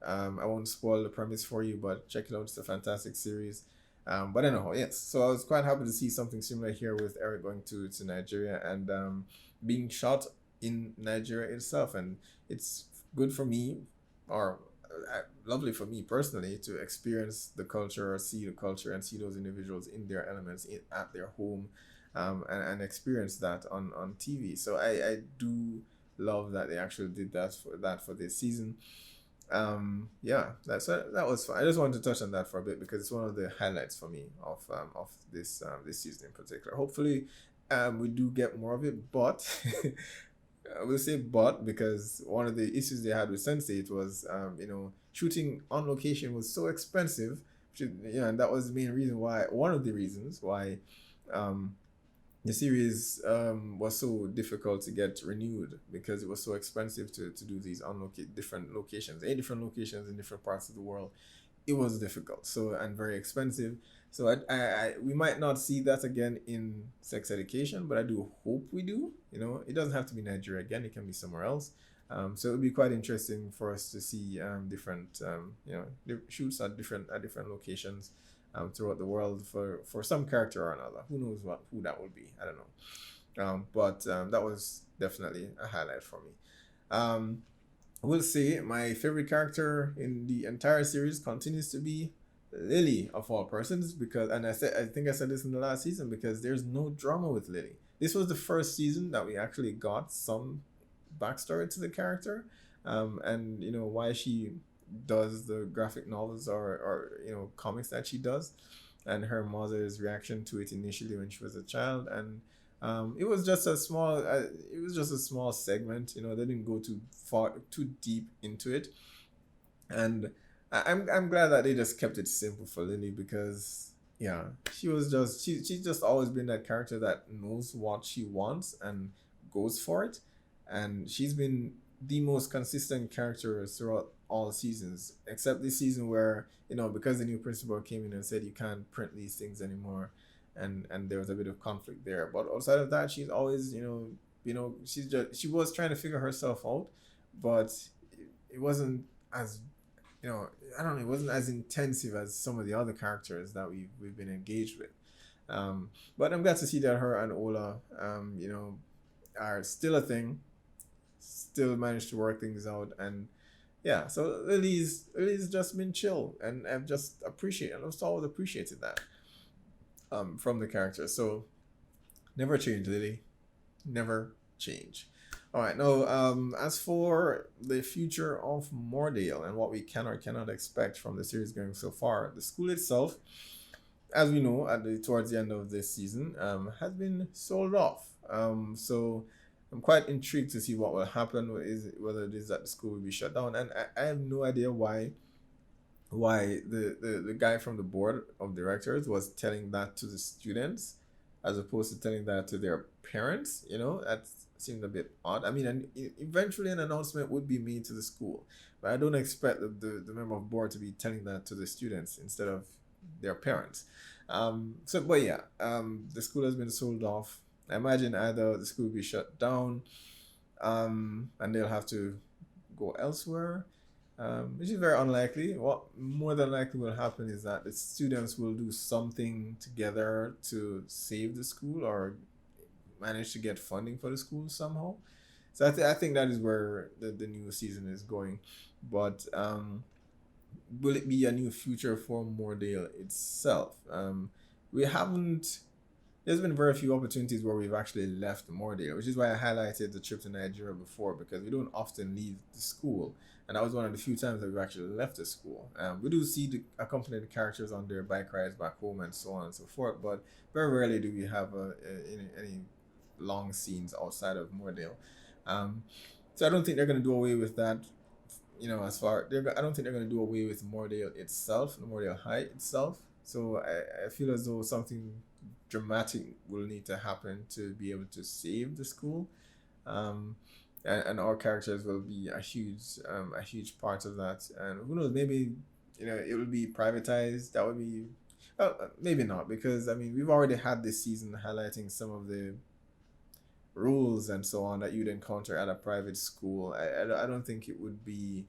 I won't spoil the premise for you, but check it out. It's a fantastic series. But anyhow, yes. So I was quite happy to see something similar here with Eric going to Nigeria and being shot in Nigeria itself. And it's good for me, or lovely for me personally, to experience the culture, or see the culture and see those individuals in their elements at their home, and experience that on TV. So I do love that they actually did that for this season. Yeah, that was fun. I just wanted to touch on that for a bit because it's one of the highlights for me of this season in particular. Hopefully, we do get more of it, but I will say but because one of the issues they had with Sense8 was shooting on location was so expensive, and that was the main reason why, one of the reasons why the series was so difficult to get renewed, because it was so expensive to do these on different locations, 8 different locations in different parts of the world. it was difficult, so, and very expensive. So we might not see that again in sex education, but I do hope we do. It doesn't have to be Nigeria again; it can be somewhere else. So it would be quite interesting for us to see different shoots at different locations throughout the world for some character or another. Who knows who that would be? I don't know. But that was definitely a highlight for me. Um, I will say my favorite character in the entire series continues to be Lily of all persons, because, and I think I said this in the last season, because there's no drama with Lily. This was the first season that we actually got some backstory to the character, and why she does the graphic novels or comics that she does, and her mother's reaction to it initially when she was a child. And it was just a small segment. They didn't go too deep into it. And I'm glad that they just kept it simple for Lily, because yeah, she's just always been that character that knows what she wants and goes for it. And she's been the most consistent character throughout all seasons, except this season where, because the new principal came in and said you can't print these things anymore, and there was a bit of conflict there. But outside of that, she's always, she was trying to figure herself out, but it wasn't as, I don't know, it wasn't as intensive as some of the other characters that we've been engaged with. But I'm glad to see that her and Ola, are still a thing, still managed to work things out. And yeah, so Lily's just been chill, and I've just always appreciated that from the character. So never change, Lily, never change. All right, now as for the future of Mooredale and what we can or cannot expect from the series going so far, the school itself, as we know, towards the end of this season, has been sold off. So I'm quite intrigued to see what will happen. Whether it is that the school will be shut down, and I have no idea why the guy from the board of directors was telling that to the students as opposed to telling that to their parents. That seemed a bit odd. I mean, and eventually an announcement would be made to the school, but I don't expect the member of board to be telling that to the students instead of their parents. But yeah, the school has been sold off. I imagine either the school will be shut down, and they'll have to go elsewhere, which is very unlikely. What more than likely will happen is that the students will do something together to save the school or manage to get funding for the school somehow. So I think that is where the new season is going. But will it be a new future for Mooredale itself? We haven't. There's been very few opportunities where we've actually left Mooredale, which is why I highlighted the trip to Nigeria before, because we don't often leave the school, and that was one of the few times that we've actually left the school. We do see accompany the characters on their bike rides back home and so on and so forth, but very rarely do we have any long scenes outside of Mooredale. So I don't think they're going to do away with that. I don't think they're going to do away with Mooredale itself, Mooredale High itself. So I feel as though something dramatic will need to happen to be able to save the school, and our characters will be a huge part of that. And who knows, maybe it will be privatized. That would be, well, maybe not, because I mean we've already had this season highlighting some of the rules and so on that you'd encounter at a private school. I don't think it would be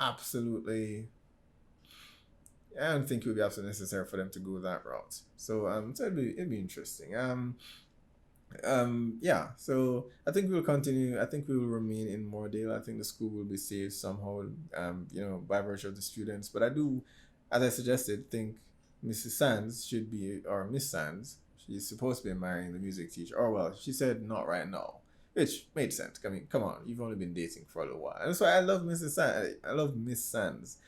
absolutely I don't think it would be absolutely necessary for them to go that route. So it'd be interesting. Yeah. So I think we'll continue. I think we will remain in Mooredale. I think the school will be saved somehow. By virtue of the students. But I do, as I suggested, think Mrs. Sands should be, or Miss Sands. She's supposed to be marrying the music teacher. Or well, she said not right now, which made sense. I mean, come on, you've only been dating for a little while, and that's why I love Mrs. Sands. I love Miss Sands.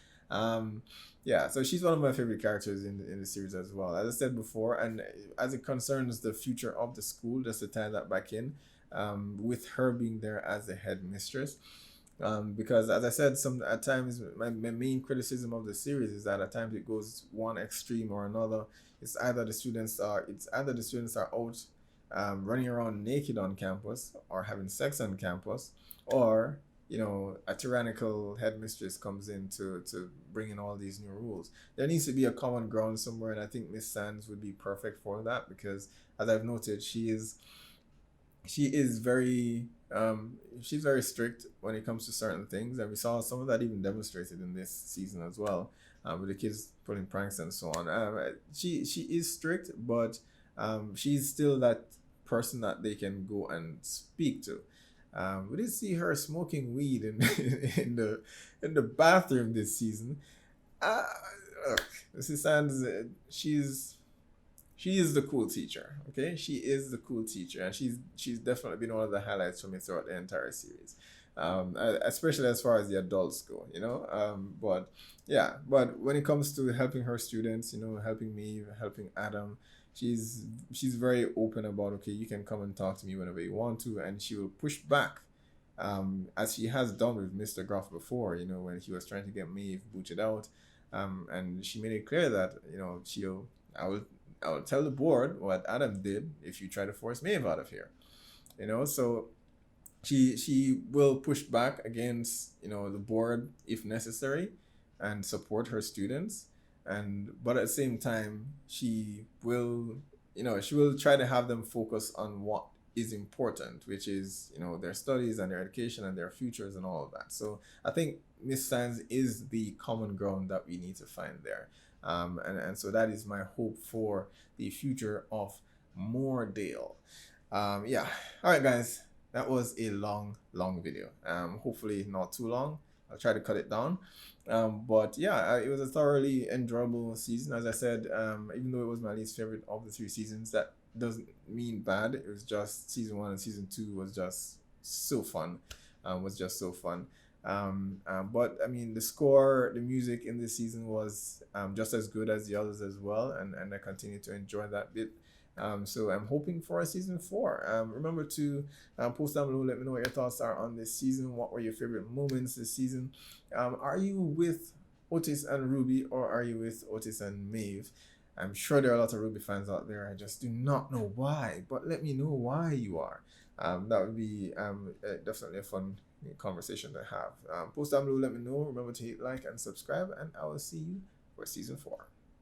Yeah, so she's one of my favorite characters in the series as well, as I said before. And as it concerns the future of the school, just to tie that back in, with her being there as the headmistress, because as I said, at times my main criticism of the series is that at times it goes one extreme or another. It's either the students are out running around naked on campus or having sex on campus, or a tyrannical headmistress comes in to bring in all these new rules. There needs to be a common ground somewhere, and I think Miss Sands would be perfect for that because, as I've noted, she is very she's very strict when it comes to certain things, and we saw some of that even demonstrated in this season as well, with the kids pulling pranks and so on. She is strict, but she's still that person that they can go and speak to. We did see her smoking weed in in the bathroom this season. Uh, Look, Mrs. Sands, she is the cool teacher. Okay, she is the cool teacher, and she's definitely been one of the highlights for me throughout the entire series, especially as far as the adults go. But yeah, but when it comes to helping her students, helping me, helping Adam, she's very open about, okay, you can come and talk to me whenever you want to, and she will push back. As she has done with Mr. Groff before, when he was trying to get Maeve booted out, and she made it clear that I will I will tell the board what Adam did if you try to force Maeve out of here. So she will push back against the board if necessary, and support her students, but at the same time she will try to have them focus on what is important, which is their studies and their education and their futures and all of that. So I think Miss Sands is the common ground that we need to find there. And so that is my hope for the future of Mooredale. Yeah. All right, guys. That was a long video. Hopefully not too long. I'll try to cut it down. But yeah, it was a thoroughly enjoyable season. As I said, even though it was my least favorite of the 3 seasons, that doesn't mean bad. It was just season 1 and season 2 was just so fun. But I mean, the score, the music in this season was just as good as the others as well, and I continue to enjoy that bit. So I'm hoping for a season 4. Remember to post down below, let me know what your thoughts are on this season. What were your favorite moments this season? Are you with Otis and Ruby, or are you with Otis and Maeve? I'm sure there are a lot of Ruby fans out there. I just do not know why, but let me know why you are. That would be definitely a fun conversation to have. Post down below, let me know. Remember to hit like and subscribe, and I will see you for season 4.